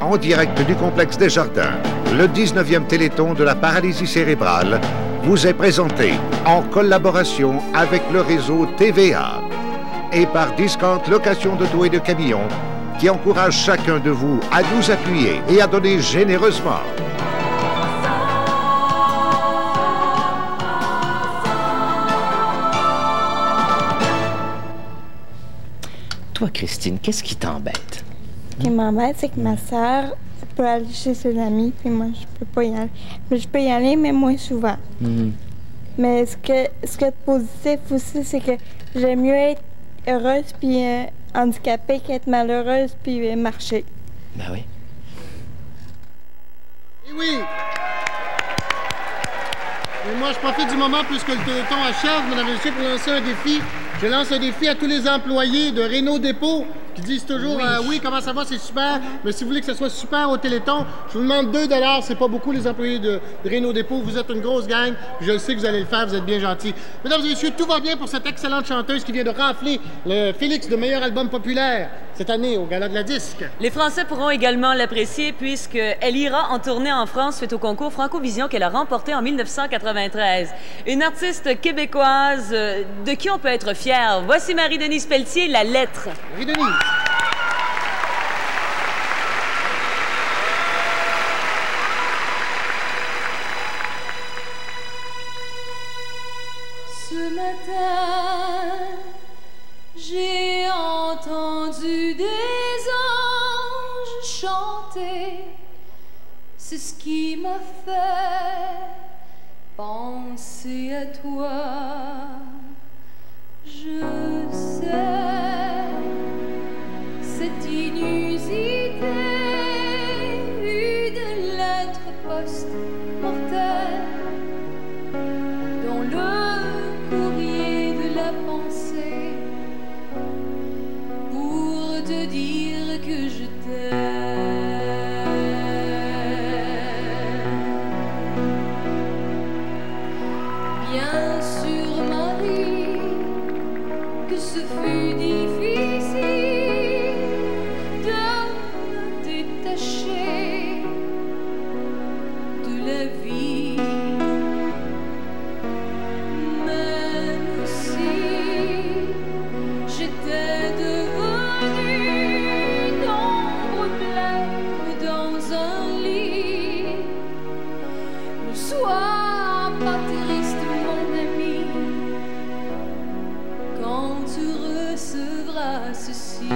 en direct du complexe des Jardins, le 19e Téléthon de la paralysie cérébrale vous est présenté en collaboration avec le réseau TVA et par Discount Location d'auto et de camions qui encourage chacun de vous à nous appuyer et à donner généreusement. Toi, Christine, qu'est-ce qui t'embête? Ce qui m'embête, c'est que ma sœur peut aller chez ses amis, puis moi, je peux pas y aller. Mais je peux y aller, mais moins souvent. Mais ce qui est positif aussi, c'est que j'aime mieux être heureuse puis handicapée qu'être malheureuse puis marcher. Ben oui. Et oui! Et moi, je profite du moment puisque le Téléthon achève, mesdames et messieurs, pour lancer un défi. Je lance un défi à tous les employés de Renault Dépôt qui disent toujours oui, comment ça va, c'est super, mais si vous voulez que ça soit super au Téléthon, je vous demande 2 $, c'est pas beaucoup les employés de Renault Dépôt, vous êtes une grosse gang, je le sais que vous allez le faire, vous êtes bien gentils. Mesdames et messieurs, tout va bien pour cette excellente chanteuse qui vient de rafler le Félix de meilleur album populaire cette année au Gala de la Disque. Les Français pourront également l'apprécier puisqu'elle ira en tournée en France suite au concours Francovision qu'elle a remporté en 1993. Une artiste québécoise de qui on peut être fier. Voici Marie-Denise Pelletier, La Lettre. Marie-Denise. Ce matin, j'ai entendu des anges chanter. C'est ce qui m'a fait penser à toi. Je sais, c'est inusité, une lettre post-mortelle dans le courrier de la pensée pour te dire que je t'aime. Bien sûr, Marie, que ce fut difficile de me détacher de la vie, même si j'étais devenue une ombre pleine dans un lit. Ne sois pas triste, mon ami, quand tu recevras ceci.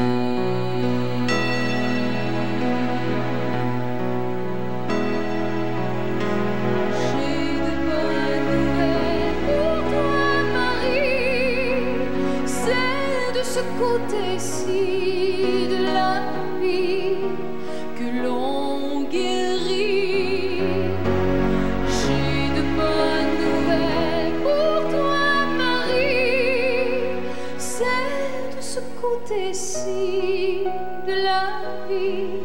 J'ai de bonnes nouvelles pour toi, Marie. C'est de ce côté-ci de la vie que l'on guérit. J'ai de bonnes nouvelles pour toi, Marie. C'est de ce côté-ci de la vie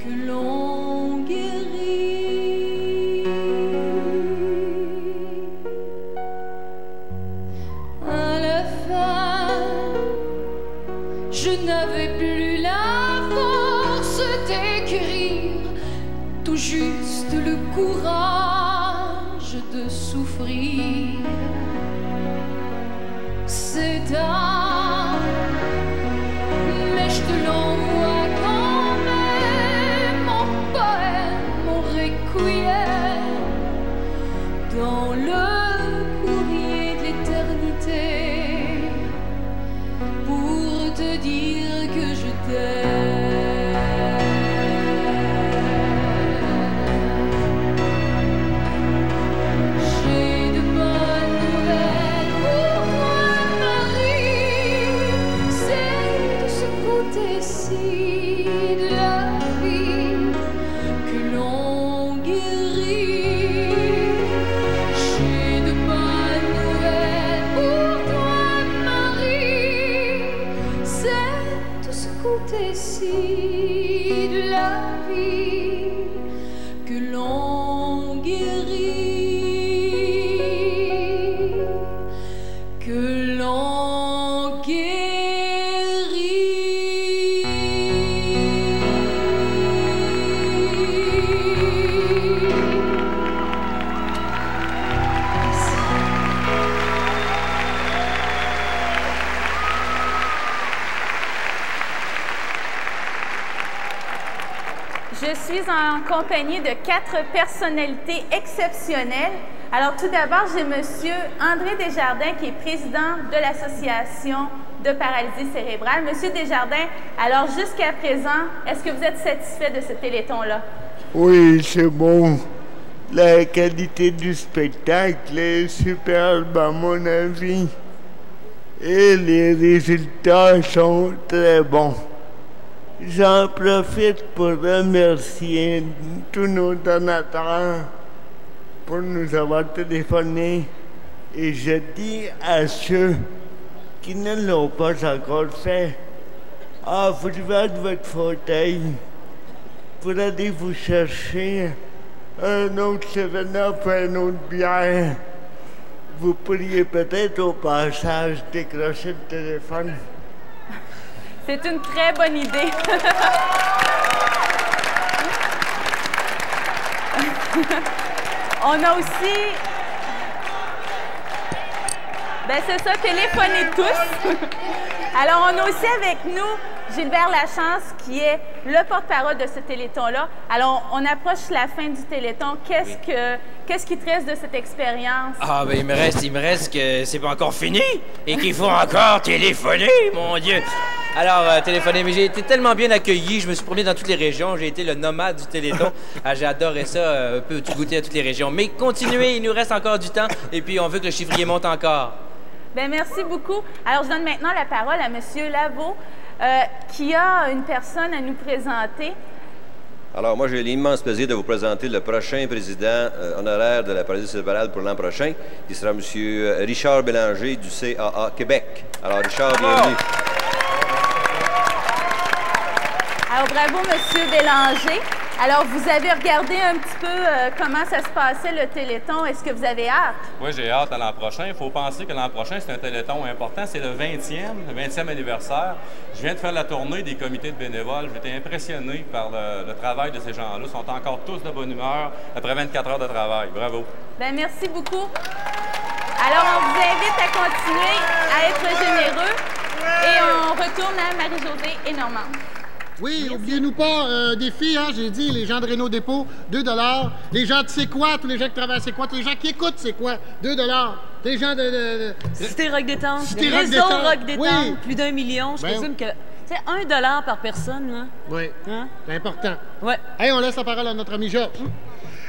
que l'on guérit. À la fin, je n'avais plus la force d'écrire, tout juste le courage de souffrir. C'est tard, mais je te l'envoie quand même, mon poème, mon requiem, dans le courrier de l'éternité, pour te dire que je t'aime. J'ai de bonnes nouvelles pour toi, Marie. C'est de ce côté-ci de la vie que l'on guérit. J'ai de bonnes nouvelles pour toi, Marie. C'est de ce côté-ci de la vie que l'on guérit. Que l'on guérit. Je suis en compagnie de 4 personnalités exceptionnelles. Alors, tout d'abord, j'ai M. André Desjardins, qui est président de l'Association de paralysie cérébrale. Monsieur Desjardins, alors jusqu'à présent, est-ce que vous êtes satisfait de ce téléthon-là? Oui, c'est bon. La qualité du spectacle est superbe à mon avis. Et les résultats sont très bons. J'en profite pour remercier tous nos donateurs pour nous avoir téléphoné. Et je dis à ceux qui ne l'ont pas encore fait, vous devez de votre fauteuil pour aller vous chercher un autre 7-Up, un autre bière. Vous pourriez peut-être au passage décrocher le téléphone. C'est une très bonne idée. On a aussi... Ben c'est ça, téléphonez tous. Alors, on a aussi avec nous Gilbert Lachance, qui est le porte-parole de ce téléthon-là. Alors, on approche la fin du téléthon. Qu'est-ce qui te reste de cette expérience? Ah, ben il me reste que c'est pas encore fini et qu'il faut encore téléphoner, mon Dieu. Alors, téléphoner, mais j'ai été tellement bien accueilli, je me suis promené dans toutes les régions, j'ai été le nomade du Téléthon. J'ai adoré ça, un peu tout goûter à toutes les régions. Mais continuez, il nous reste encore du temps et puis on veut que le chiffrier monte encore. Bien, merci beaucoup. Alors, je donne maintenant la parole à M. Lavaux, qui a une personne à nous présenter. Alors, moi, j'ai l'immense plaisir de vous présenter le prochain président honoraire de la paralysie cérébrale pour l'an prochain, qui sera M. Richard Bélanger du CAA Québec. Alors, Richard, bienvenue. Alors, bravo, M. Bélanger. Alors, vous avez regardé un petit peu comment ça se passait, le Téléthon. Est-ce que vous avez hâte? Oui, j'ai hâte à l'an prochain. Il faut penser que l'an prochain, c'est un Téléthon important. C'est le 20e anniversaire. Je viens de faire la tournée des comités de bénévoles. J'étais impressionné par le travail de ces gens-là. Ils sont encore tous de bonne humeur après 24 heures de travail. Bravo. Bien, merci beaucoup. Alors, on vous invite à continuer à être généreux. Et on retourne à Marie-Josée et Normand. Oui, n'oubliez-nous pas des filles, hein, j'ai dit, les gens de Réno Dépôt, 2 $. Les gens de C'est quoi, tous les gens qui travaillent à C'est quoi, tous les gens qui écoutent C'est quoi, 2 $. Les gens de Cité Rock Détente, Cité Réseau Rock Détente, oui. Plus d'1 million. Je présume que c'est 1 $ par personne, là. Oui, hein? C'est important. Ouais. Hey, on laisse la parole à notre ami Georges.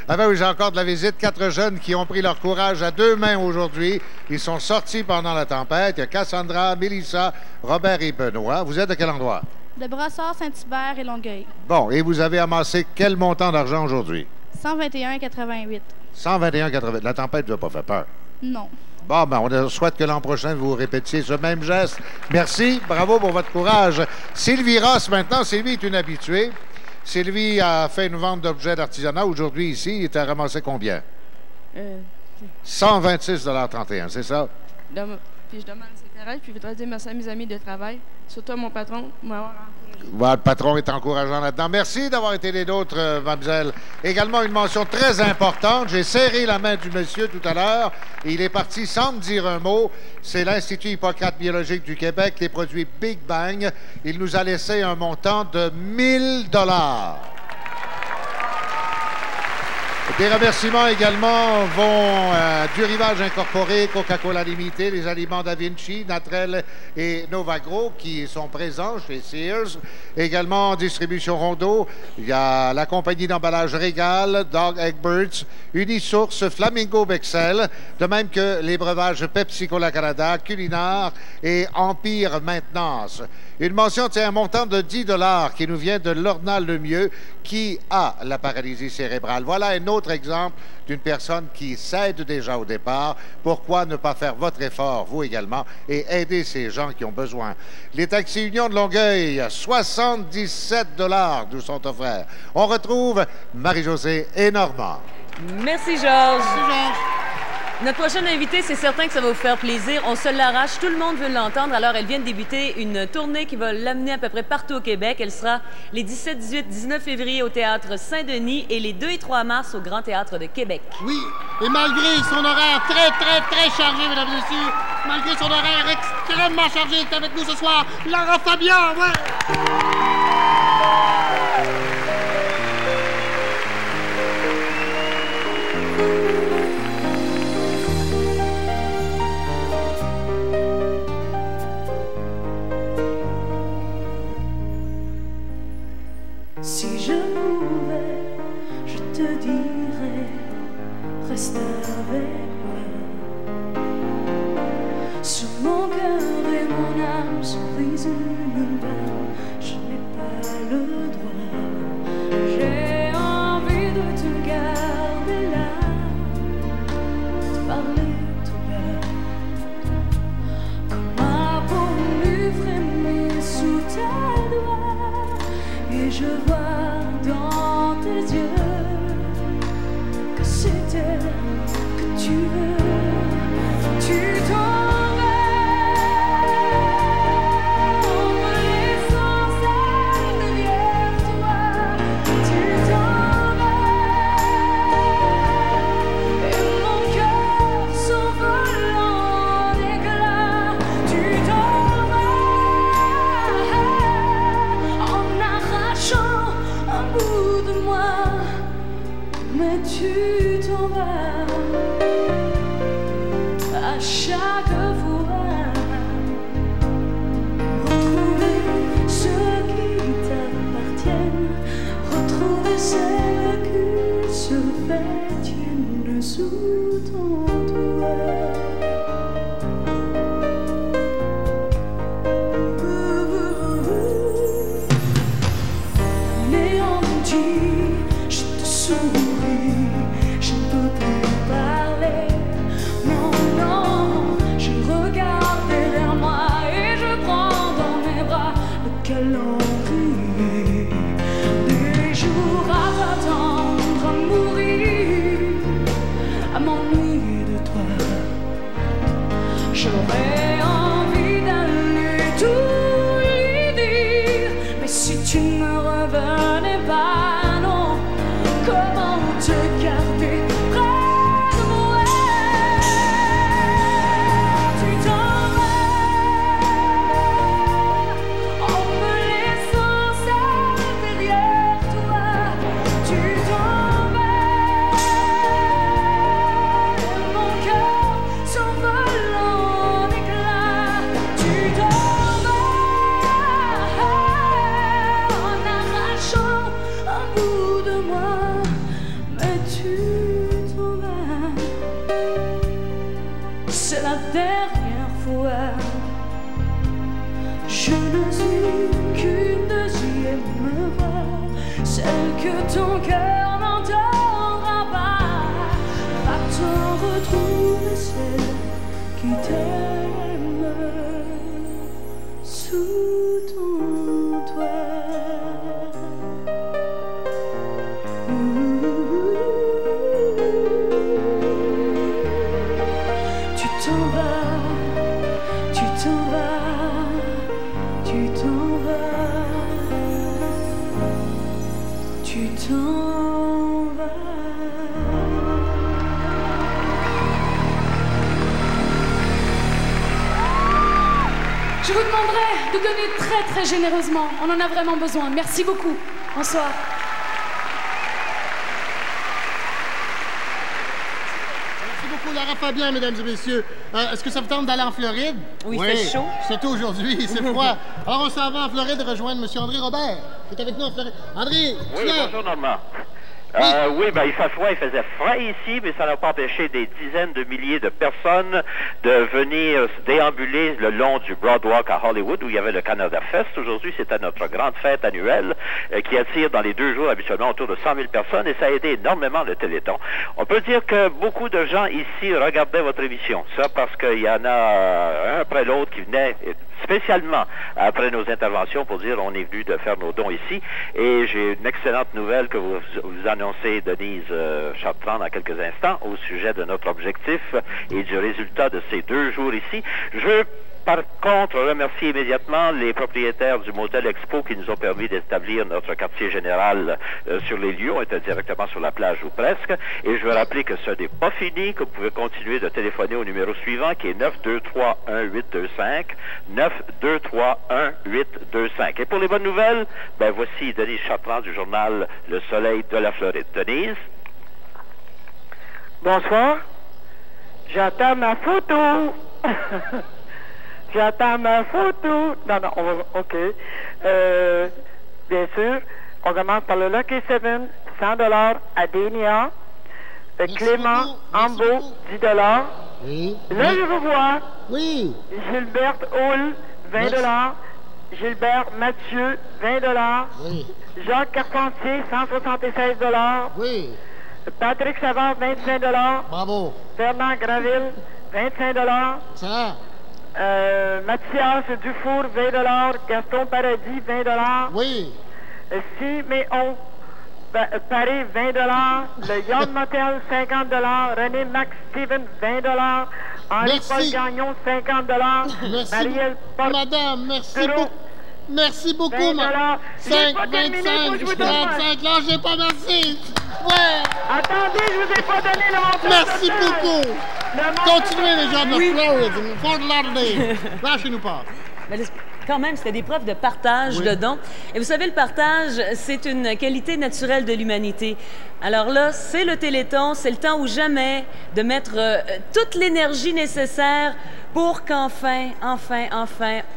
Ah ben oui, j'ai encore de la visite. 4 jeunes qui ont pris leur courage à 2 mains aujourd'hui. Ils sont sortis pendant la tempête. Il y a Cassandra, Mélissa, Robert et Benoît. Vous êtes de quel endroit? De Brossard, Saint-Hubert et Longueuil. Bon, et vous avez amassé quel montant d'argent aujourd'hui? 121,88. 121,88. La tempête ne vous a pas fait peur? Non. Bon, ben, on souhaite que l'an prochain, vous répétiez ce même geste. Merci, bravo pour votre courage. Sylvie Ross, maintenant. Sylvie est une habituée. Sylvie a fait une vente d'objets d'artisanat. Aujourd'hui, ici, il était ramassé combien? 126,31 $, c'est ça? Puis je demande le secrétaire, puis je voudrais dire merci à mes amis de travail, surtout à mon patron, pour m'avoir encouragé. Votre patron est encourageant là-dedans. Merci d'avoir été les nôtres, mademoiselle. Également, une mention très importante. J'ai serré la main du monsieur tout à l'heure. Il est parti sans me dire un mot. C'est l'Institut Hippocrate biologique du Québec, les produits Big Bang. Il nous a laissé un montant de 1 000 $. Des remerciements également vont du Rivage Incorporé, Coca-Cola Limité, les aliments Da Vinci, Natrel et Novagro qui sont présents chez Sears. Également en distribution Rondeau, il y a la compagnie d'emballage Régal, Dog Egberts, Unisource, Flamingo Bexel, de même que les breuvages Pepsi Cola Canada, Culinar et Empire Maintenance. Une mention tient un montant de 10 $ qui nous vient de Lorna Lemieux qui a la paralysie cérébrale. Voilà un autre exemple d'une personne qui s'aide déjà au départ. Pourquoi ne pas faire votre effort, vous également, et aider ces gens qui ont besoin? Les taxis Union de Longueuil, 77 $ nous sont offerts. On retrouve Marie-Josée et Normand. Merci, Georges. Merci, Georges. Notre prochaine invitée, c'est certain que ça va vous faire plaisir. On se l'arrache, tout le monde veut l'entendre. Alors, elle vient de débuter une tournée qui va l'amener à peu près partout au Québec. Elle sera les 17, 18, 19 février au Théâtre Saint-Denis et les 2 et 3 mars au Grand Théâtre de Québec. Oui, et malgré son horaire très chargé, mesdames et messieurs, malgré son horaire extrêmement chargé, est avec nous ce soir, Lara Fabian, ouais! Si je pouvais, je te dirais, reste avec moi. Sur mon cœur et mon âme se brise une balle, je n'ai pas le droit. J'ai envie de te garder là, de parler tout bas, comme ma peau nue frémit sous tes doigts. Et je vois dans tes yeux que c'est elle que tu veux. Tu t'en vas en me laissant seule derrière toi. Tu t'en vas et mon cœur s'envole en éclats. Tu t'en vas en arrachant un bout de moi, mais tu t'en vas à chaque fois. Retrouver ceux qui t'appartiennent, retrouver celles qui se tiennent sous ton toit. Néant dit, je te souris, je ne peux plus parler. Non, non, je regarde derrière moi et je prends dans mes bras le calendrier des jours à t'attendre, à mourir, à m'ennuyer de toi. J'aurais envie d'aller tout lui dire, mais si tu ne me revenais pas, non, comment te garder près de moi? Tu t'en vas en me laissant seule derrière toi. Tu t'en vas et mon cœur s'envole en éclats. Tu t'en vas en arrachant un bout de moi, mais tu t'en vas. C'est la dernière fois. Je ne suis qu'une deuxième voix, celle que ton cœur n'entendra pas. Va-t'en retrouver celle qui t'aime sous ton toit. Tu t'en vas, tu t'en vas, tu t'en vas, tu t'en vas. Je vous demanderai de donner très très généreusement. On en a vraiment besoin. Merci beaucoup. Bonsoir. Merci beaucoup, Lara Fabian, mesdames et messieurs. Est-ce que ça vous tente d'aller en Floride? Oui, il fait chaud. Surtout aujourd'hui, c'est froid. Alors, on s'en va en Floride rejoindre M. André Robert, qui est avec nous en Floride. André, Oui, tu es là? bonjour Normand. Oui, ben, il fait froid, il faisait frais ici, mais ça n'a pas empêché des dizaines de milliers de personnes de venir déambuler le long du Broadwalk à Hollywood, où il y avait le Canada Fest. Aujourd'hui, c'était notre grande fête annuelle qui attire dans les 2 jours habituellement autour de 100 000 personnes, et ça a aidé énormément le Téléthon. On peut dire que beaucoup de gens ici regardaient votre émission. Ça parce qu'il y en a un après l'autre qui venait spécialement après nos interventions pour dire on est venu de faire nos dons ici. Et j'ai une excellente nouvelle que vous annoncez, Denise Chartrand, dans quelques instants, au sujet de notre objectif et du résultat de ces 2 jours ici. Je veux par contre remercier immédiatement les propriétaires du Motel Expo qui nous ont permis d'établir notre quartier général sur les lieux. On était directement sur la plage ou presque. Et je veux rappeler que ce n'est pas fini, que vous pouvez continuer de téléphoner au numéro suivant qui est 923-1825. 923-1825. Et pour les bonnes nouvelles, ben voici Denise Chartrand du journal Le Soleil de la Floride. Denise? Bonsoir. J'attends ma photo. J'attends ma photo. Non, non, OK. Bien sûr, On commence par le Lucky 7, 100 $. Adénia. Clément Ambo, 10 $. Oui. Là, je vous vois. Oui. Gilberte Hull, 20 $. Gilbert Mathieu, 20 $. Oui. Jacques Carpentier, 176 $. Oui. Patrick Savard, 25 $. Bravo. Fernand Graville, 25 $. Ça. Mathias Dufour, 20 $. Gaston Paradis, 20 $. Oui. Siméon Paris, 20 $. Le Yann Motel, 50 $. René Max Steven, 20 $. Henri-Paul Gagnon, 50 $. Merci. Marielle Paul. Madame, merci Perrault, beaucoup. Merci beaucoup, 20 madame. J'ai 5, pas terminé, 25, faut que je vous donne 35, là, j'ai pas merci. Ouais. Attendez, je vous ai pas donné le montant. Merci total. beaucoup. Continuez les gens de Floride, Fort Lauderdale. Lâchez-nous pas. Mais quand même, c'était des preuves de partage, de dons. Et vous savez, le partage, c'est une qualité naturelle de l'humanité. Alors là, c'est le Téléthon, c'est le temps ou jamais de mettre toute l'énergie nécessaire pour qu'enfin, enfin,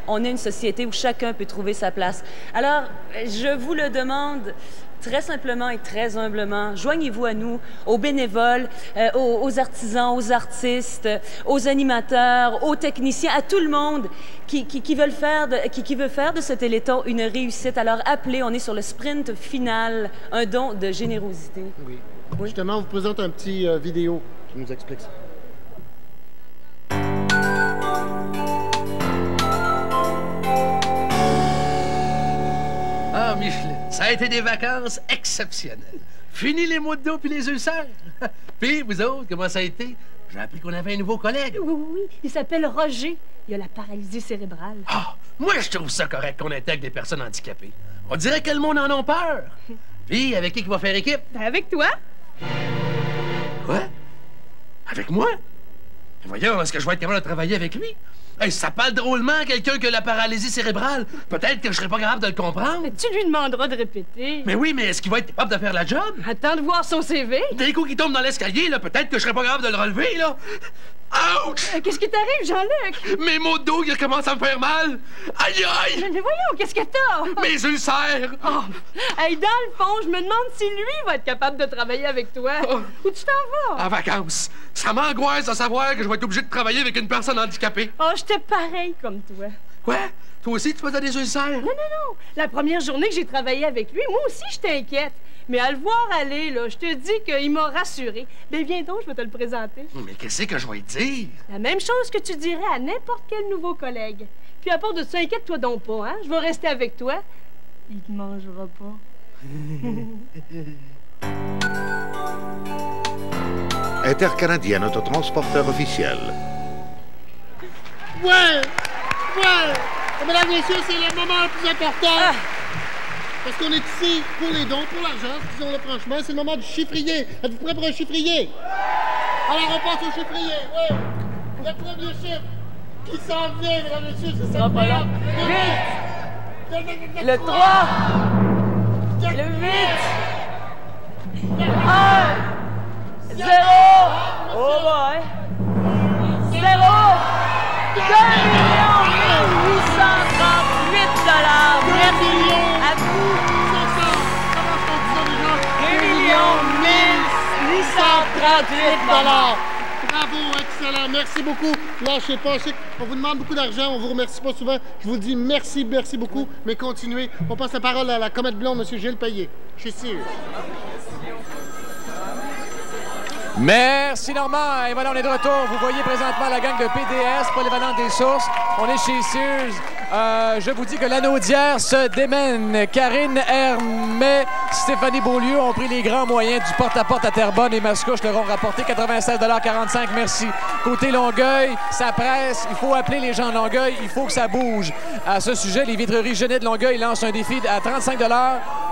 on ait une société où chacun peut trouver sa place. Alors, je vous le demande très simplement et très humblement, joignez-vous à nous, aux bénévoles, aux artisans, aux artistes, aux animateurs, aux techniciens, à tout le monde qui veut faire de ce Téléthon une réussite. Alors appelez, on est sur le sprint final, un don de générosité. Oui. Justement, on vous présente un petit vidéo qui nous explique ça. Ah, Micheline, ça a été des vacances exceptionnelles. Fini les maux de dos puis les ulcères. Puis, vous autres, comment ça a été? J'ai appris qu'on avait un nouveau collègue. Oui, il s'appelle Roger. Il a la paralysie cérébrale. Ah, moi, je trouve ça correct qu'on intègre des personnes handicapées. On dirait que le monde en a peur. Puis, avec qui va faire équipe? Ben, avec toi. Quoi? Avec moi? Voyons, est-ce que je vais être capable de travailler avec lui? Hey, ça parle drôlement, quelqu'un qui a la paralysie cérébrale. Peut-être que je serais pas capable de le comprendre. Mais tu lui demanderas de répéter. Mais oui, mais est-ce qu'il va être capable de faire la job? Attends de voir son CV. D'un coup qu'il tombe dans l'escalier, là, peut-être que je serais pas capable de le relever, là. Ouch! Qu'est-ce qui t'arrive, Jean-Luc? Mes maux de dos, ils commencent à me faire mal. Aïe, aïe! Mais voyons, qu'est-ce que t'as? Mes ulcères! Oh. Hey, dans le fond, je me demande si lui va être capable de travailler avec toi. Où tu t'en vas? En vacances. Ça m'angoisse de savoir que je vais être obligé de travailler avec une personne handicapée. Oh, j'étais pareil comme toi. Quoi? Toi aussi, tu faisais des ulcères? Non. La première journée que j'ai travaillé avec lui, moi aussi, je t'inquiète. Mais à le voir aller, là, je te dis qu'il m'a rassuré. Ben, viens donc, je vais te le présenter. Mais qu'est-ce que je vais te dire? La même chose que tu dirais à n'importe quel nouveau collègue. Puis à part de ça, inquiète-toi donc pas, hein? Je vais rester avec toi. Il te mangera pas. Intercanadien autotransporteur officiel. Ouais! Mesdames et messieurs, c'est le moment le plus important. Parce qu'on est ici pour les dons, pour l'argent, disons-le franchement. C'est le moment du chiffrier. Êtes-vous prêts pour un chiffrier? Alors, on passe au chiffrier. Oui. Le premier chiffre qui s'en vient, mesdames et messieurs, c'est ça. Pas long. Le 3. Le 8. Le 1. 0. Oh, ouais. 0. 2 838 $. Merci à vous. 2 838 $. Bravo, excellent. Merci beaucoup. Lâchez pas. Je sais qu'on vous demande beaucoup d'argent. On vous remercie pas souvent. Je vous dis merci beaucoup. Mais continuez. On passe la parole à la comète blonde, M. Gilles Payet. Chez Sears. Merci Normand. Et voilà, on est de retour. Vous voyez présentement la gang de PDS, Polyvalente des Sources. On est chez Sears. Je vous dis que l'anneau d'hier se démène. Karine Hermé, Stéphanie Beaulieu ont pris les grands moyens du porte-à-porte à Terrebonne et Mascouche leur ont rapporté 96,45 $. Merci. Côté Longueuil, ça presse. Il faut appeler les gens de Longueuil. Il faut que ça bouge. À ce sujet, les vitreries Genet de Longueuil lancent un défi à 35 $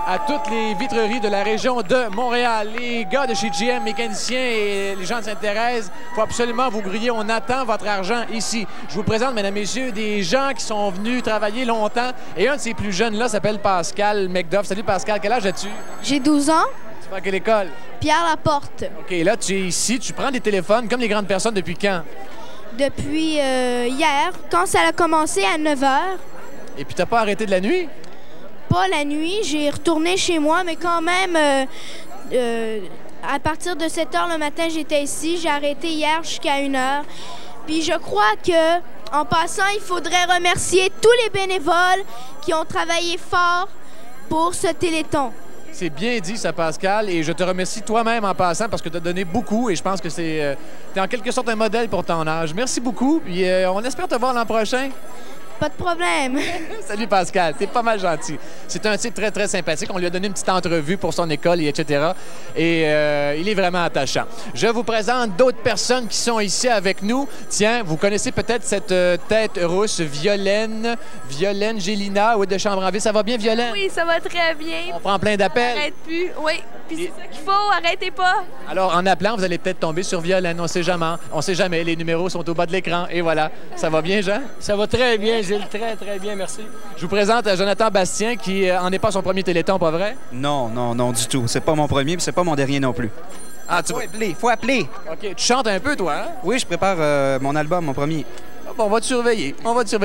à toutes les vitreries de la région de Montréal. Les gars de chez GM, mécaniciens et les gens de Sainte-Thérèse, il faut absolument vous griller. On attend votre argent ici. Je vous présente, mesdames et messieurs, des gens qui sont venus travailler longtemps. Et un de ces plus jeunes-là s'appelle Pascal McDuff. Salut Pascal, quel âge as-tu? J'ai 12 ans. Tu vas à quelle école? Pierre Laporte. OK, là, tu es ici, tu prends des téléphones comme les grandes personnes depuis quand? Depuis hier, quand ça a commencé à 9 h. Et puis t'as pas arrêté de la nuit? pas la nuit. J'ai retourné chez moi, mais quand même, à partir de 7 h le matin, j'étais ici. J'ai arrêté hier jusqu'à 1 h. Puis je crois que, en passant, il faudrait remercier tous les bénévoles qui ont travaillé fort pour ce Téléthon. C'est bien dit, ça, Pascal, et je te remercie toi-même en passant parce que tu as donné beaucoup et je pense que c'est en quelque sorte un modèle pour ton âge. Merci beaucoup, puis on espère te voir l'an prochain. Pas de problème. Salut Pascal, t'es pas mal gentil. C'est un type très, très sympathique. On lui a donné une petite entrevue pour son école, et etc. Et il est vraiment attachant. Je vous présente d'autres personnes qui sont ici avec nous. Tiens, vous connaissez peut-être cette tête rousse, Violaine Gélina, oui, de Chambre-en-Ville. Ça va bien, Violaine? Oui, ça va très bien. On prend plein d'appels? Arrête plus, oui. Puis c'est ça qu'il faut, arrêtez pas. Alors, en appelant, vous allez peut-être tomber sur Violaine. On sait jamais. On sait jamais. Les numéros sont au bas de l'écran. Et voilà. Ça va bien, Jean? Ça va très bien, Gilles. Très, très bien, merci. Je vous présente Jonathan Bastien, qui en est pas son premier Téléthon, pas vrai? Non, du tout. C'est pas mon premier, puis c'est pas mon dernier non plus. Ah, faut appeler. OK. Tu chantes un peu, toi, hein? Oui, je prépare mon album, mon premier. Bon, on va te surveiller.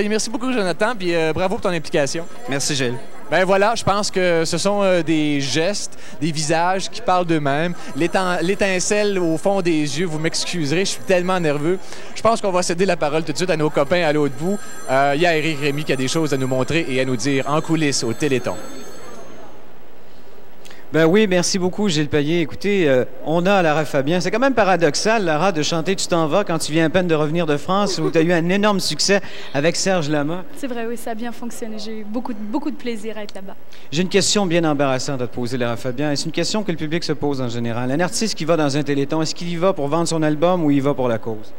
Merci beaucoup, Jonathan, puis bravo pour ton implication. Merci, Gilles. Ben voilà, je pense que ce sont des gestes, des visages qui parlent d'eux-mêmes. L'étincelle au fond des yeux, vous m'excuserez, je suis tellement nerveux. Je pense qu'on va céder la parole tout de suite à nos copains à l'autre bout. Il y a Éric Rémy qui a des choses à nous montrer et à nous dire en coulisses au Téléthon. Ben oui, merci beaucoup, Gilles Payet. Écoutez, on a Lara Fabian. C'est quand même paradoxal, Lara, de chanter « Tu t'en vas » quand tu viens à peine de revenir de France, où tu as eu un énorme succès avec Serge Lama. C'est vrai, oui, ça a bien fonctionné. J'ai eu beaucoup de plaisir à être là-bas. J'ai une question bien embarrassante à te poser, Lara Fabian, et c'est une question que le public se pose en général. Un artiste qui va dans un Téléthon, est-ce qu'il y va pour vendre son album ou il y va pour la cause?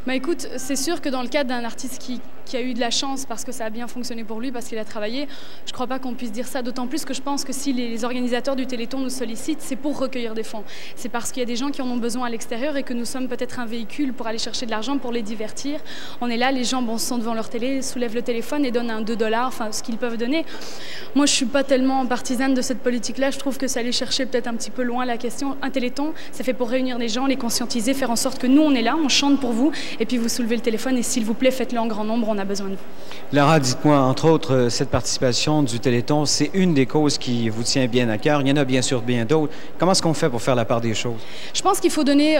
Ben écoute, c'est sûr que dans le cadre d'un artiste qui a eu de la chance parce que ça a bien fonctionné pour lui, parce qu'il a travaillé, je crois pas qu'on puisse dire ça, d'autant plus que je pense que si les organisateurs du Téléthon nous sollicitent, c'est pour recueillir des fonds. C'est parce qu'il y a des gens qui en ont besoin à l'extérieur et que nous sommes peut-être un véhicule pour aller chercher de l'argent, pour les divertir. On est là, les gens sont devant leur télé, soulèvent le téléphone et donnent un 2 $, enfin ce qu'ils peuvent donner. Moi, je suis pas tellement partisane de cette politique-là, je trouve que ça allait chercher peut-être un petit peu loin la question. Un Téléthon, c'est fait pour réunir les gens, les conscientiser, faire en sorte que nous, on est là, on chante pour vous, et puis vous soulevez le téléphone et s'il vous plaît, faites-le en grand nombre, on a besoin de vous. Lara, dites-moi, entre autres, cette participation du Téléthon, c'est une des causes qui vous tient bien à cœur. Il y en a bien sûr bien d'autres. Comment est-ce qu'on fait pour faire la part des choses? Je pense qu'il faut donner,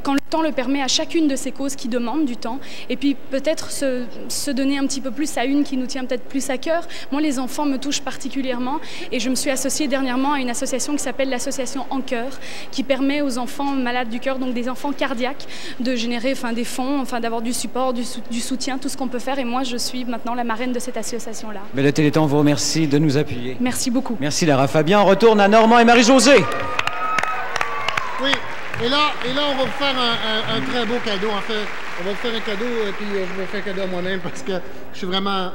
quand le temps le permet, à chacune de ces causes qui demandent du temps, et puis peut-être se donner un petit peu plus à une qui nous tient peut-être plus à cœur. Moi, les enfants me touchent particulièrement, et je me suis associée dernièrement à une association qui s'appelle l'association En Cœur, qui permet aux enfants malades du cœur, donc des enfants cardiaques, de générer des fonds, d'avoir du support, du soutien, tout ce qu'on peut faire. Et moi, je suis maintenant la marraine de cette association-là. Mais le Téléthon vous remercie de nous appuyer. Merci beaucoup. Merci, Lara Fabian. On retourne à Normand et Marie-Josée. Oui, et là, on va vous faire un très beau cadeau. En fait, on va vous faire un cadeau, puis je vais vous faire un cadeau à moi-même parce que je suis vraiment,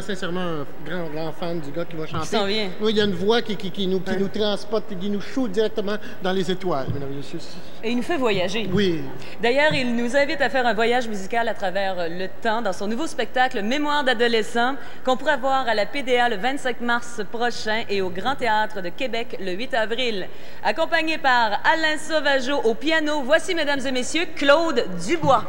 sincèrement, un grand fan du gars qui va chanter. Il s'en vient. Oui, il y a une voix qui nous transporte, qui nous shoot directement dans les étoiles, mesdames et messieurs. Et il nous fait voyager. Oui. D'ailleurs, il nous invite à faire un voyage musical à travers le temps dans son nouveau spectacle Mémoire d'adolescent qu'on pourra voir à la PDA le 25 mars prochain et au Grand Théâtre de Québec le 8 avril. Accompagné par Alain Sauvageau au piano, voici, mesdames et messieurs, Claude Dubois.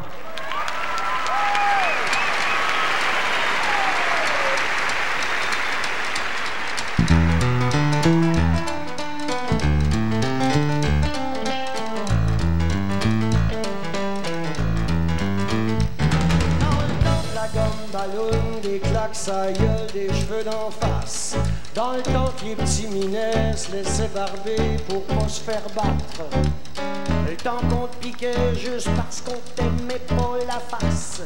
Des claques, sa gueule, des cheveux d'en face. Dans le temps que les petits minets se laissaient barber pour pas se faire battre. Le temps qu'on te piquait juste parce qu'on t'aimait pas la face.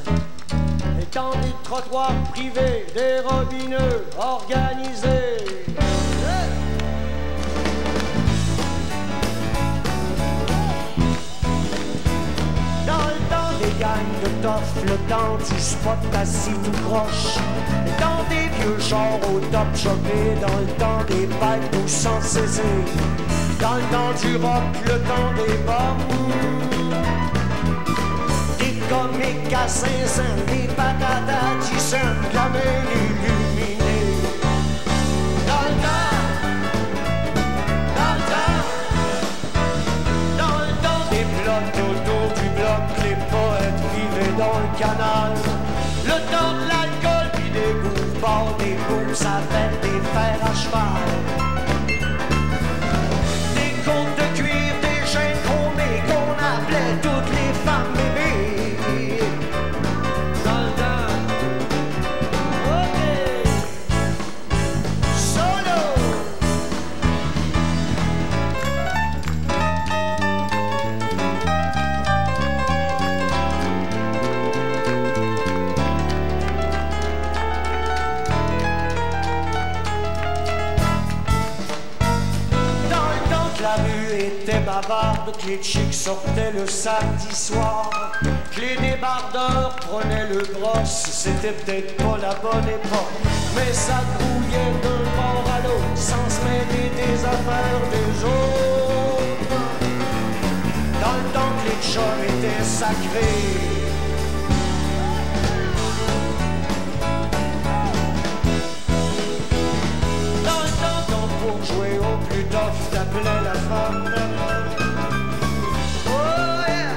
Le temps des trottoirs privés, des robineux organisés. Dans le temps des gangs de toff, le temps du spot assis tout croche. Le temps des vieux genres au top chopé, dans le temps des bikes tout sans cesser. Dans le temps du rock, le temps des bombes. Des comiques à Saint-Saëns, des patates à Tissan, de la main illuminée. Dans le temps des blocs autour du bloc, les poètes vivaient dans le canal. Le temps de l'alcool puis des bouffes, des bouffes, ça fait des fers à la rue était bavarde, que les chicks sortaient le samedi soir, que les débardeurs prenaient le brosse, c'était peut-être pas la bonne époque, mais ça grouillait d'un bord à l'autre sans se mêler des affaires des autres. Dans le temps que les chums étaient sacrés, pour jouer au plus tough, t'appelais la femme d'abord. Oh yeah!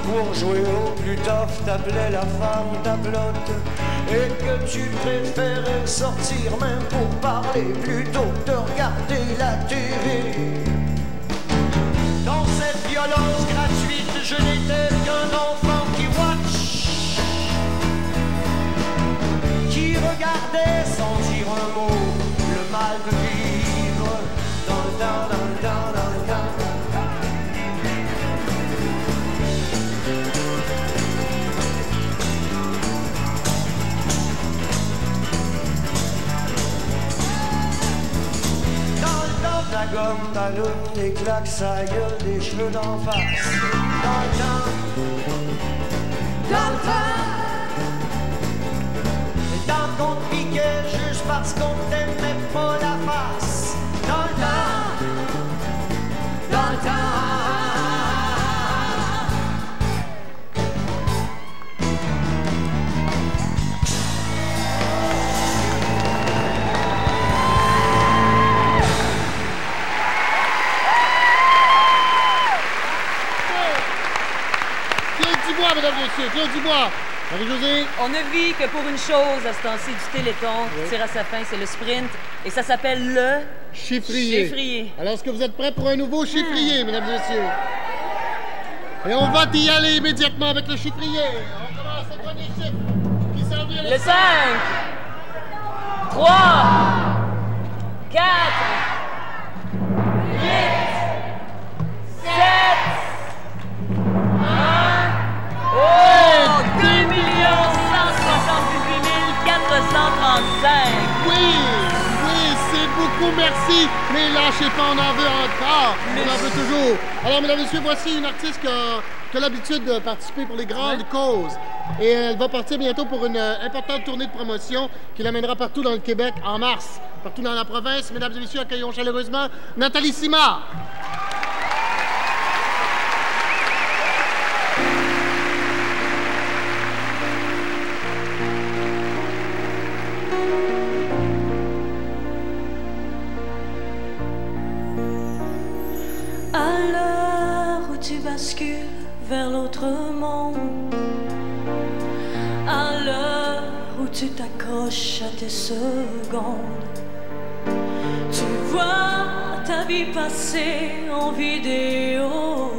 Pour jouer au plus tough, t'appelais la femme ta blotte, et que tu préférais sortir même pour parler plutôt que de regarder la télé. Dans cette violence gratuite, je n'étais qu'un enfant qui watch, qui regardait sans dire un mot le mal de vivre dans le temps, dans le temps, dans le temps. La gomme ballonne, des claques, ça gueule, des cheveux d'en face. Dans le temps, dans le temps, et tant qu'on te piquait juste parce qu'on t'aimait pas la face. Dans le temps, dans le temps. Mesdames et messieurs, Claude Dubois. Marie-Josée. On a vu que pour une chose à ce temps-ci du Téléthon, tire à sa fin, c'est le sprint, et ça s'appelle le chiffrier. Alors, est-ce que vous êtes prêts pour un nouveau chiffrier, mesdames et messieurs? Et on va y aller immédiatement avec le chiffrier. On commence au premier chiffre qui s'en vient. Le 5, 3, 4, 8, 7, 1... Oh! 2 178 435! Oui! Oui, c'est beaucoup, merci! Mais lâchez pas, on en veut encore! On en veut toujours! Alors, mesdames et messieurs, voici une artiste qui a l'habitude de participer pour les grandes causes. Et elle va partir bientôt pour une importante tournée de promotion qui l'amènera partout dans le Québec en mars. Partout dans la province. Mesdames et messieurs, accueillons chaleureusement Nathalie Simard! À l'heure où tu bascules vers l'autre monde, à l'heure où tu t'accroches à tes secondes, tu vois ta vie passer en vidéo,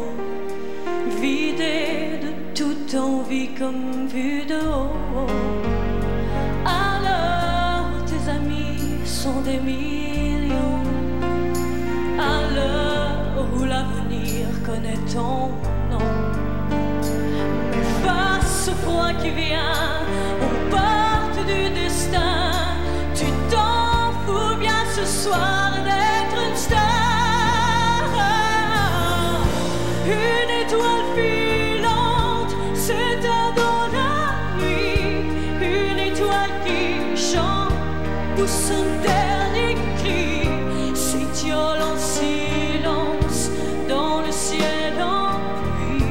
vidée de toute envie comme vue de haut. À l'heure où tes amis sont des millions, à l'heure où l'avenir connaît ton nom. Mais face au froid qui vient, aux portes du destin, tu t'en fous bien ce soir d'être une star. Une étoile filante s'éteint dans la nuit, une étoile qui chante pousse un dernier cri, s'étiole en silence dans le ciel en pluie.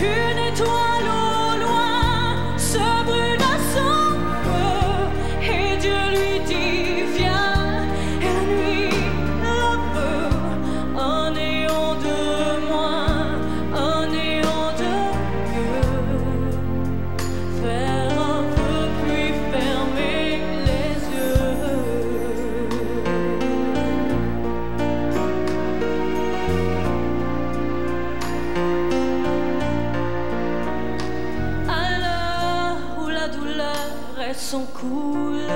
Une étoile au loin se brûle à son feu et Dieu lui dit viens, et la nuit la veut, un néant de moins, un néant de mieux. sang coule.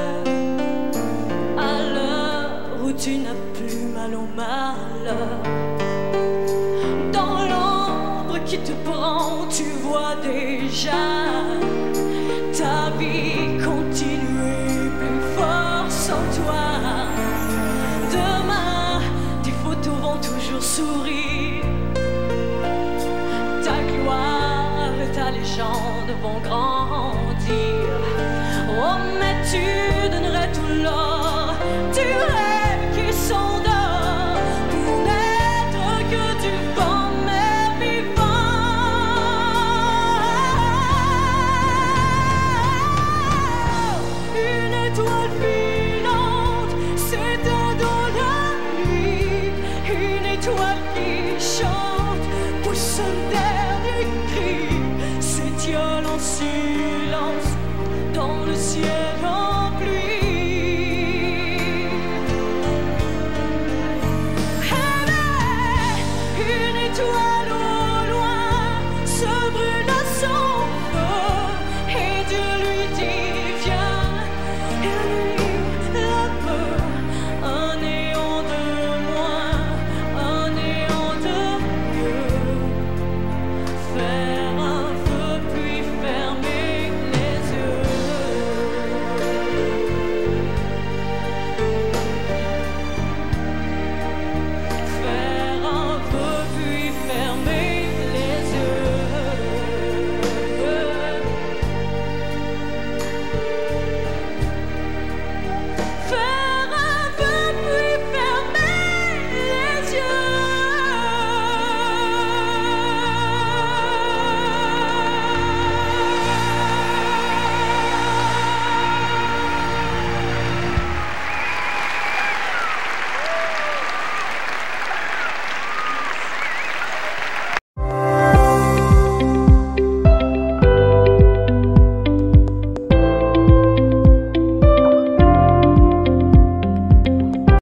À l'heure où tu n'as plus mal au malheur, dans l'ombre qui te prend, tu vois déjà ta vie continuer plus fort sans toi. Demain, tes photos vont toujours sourire. Ta gloire et ta légende vont grandir. Oh, mais tu donnerais tout l'or du rêve qui s'endort pour n'être que du vent, mais vivant. Une étoile filante s'éteint dans la nuit. Une étoile qui chante pousse un dernier cri, s'étiole en silence dans le ciel.